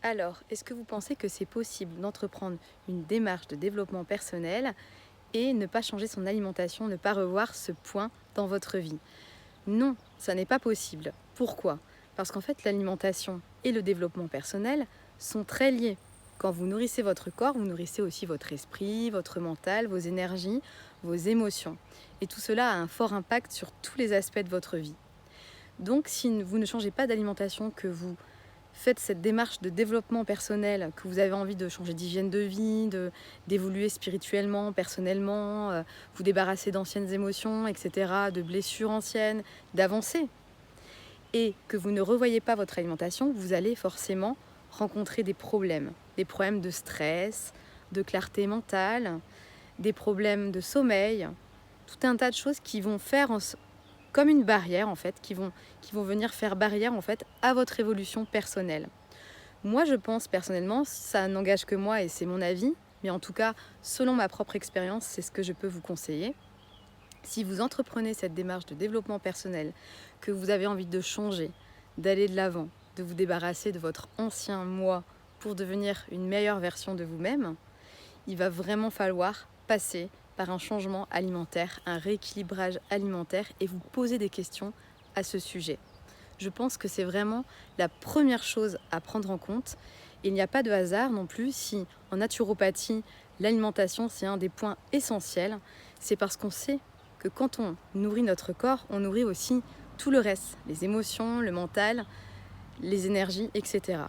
Alors, est-ce que vous pensez que c'est possible d'entreprendre une démarche de développement personnel et ne pas changer son alimentation, ne pas revoir ce point dans votre vie? Non, ça n'est pas possible. Pourquoi? Parce qu'en fait, l'alimentation et le développement personnel sont très liés. Quand vous nourrissez votre corps, vous nourrissez aussi votre esprit, votre mental, vos énergies, vos émotions. Et tout cela a un fort impact sur tous les aspects de votre vie. Donc, si vous ne changez pas d'alimentation, que vous faites cette démarche de développement personnel, que vous avez envie de changer d'hygiène de vie, d'évoluer spirituellement, personnellement, vous débarrasser d'anciennes émotions, etc., de blessures anciennes, d'avancer, et que vous ne revoyez pas votre alimentation, vous allez forcément rencontrer des problèmes de stress, de clarté mentale, des problèmes de sommeil, tout un tas de choses qui vont faire comme une barrière en fait, qui vont venir faire barrière en fait à votre évolution personnelle. Moi, je pense personnellement, ça n'engage que moi et c'est mon avis, mais en tout cas, selon ma propre expérience, c'est ce que je peux vous conseiller. Si vous entreprenez cette démarche de développement personnel, que vous avez envie de changer, d'aller de l'avant, de vous débarrasser de votre ancien moi pour devenir une meilleure version de vous-même, il va vraiment falloir passer par un changement alimentaire, un rééquilibrage alimentaire et vous poser des questions à ce sujet. Je pense que c'est vraiment la première chose à prendre en compte. Il n'y a pas de hasard non plus si en naturopathie, l'alimentation c'est un des points essentiels. C'est parce qu'on sait que quand on nourrit notre corps, on nourrit aussi tout le reste, les émotions, le mental, les énergies, etc.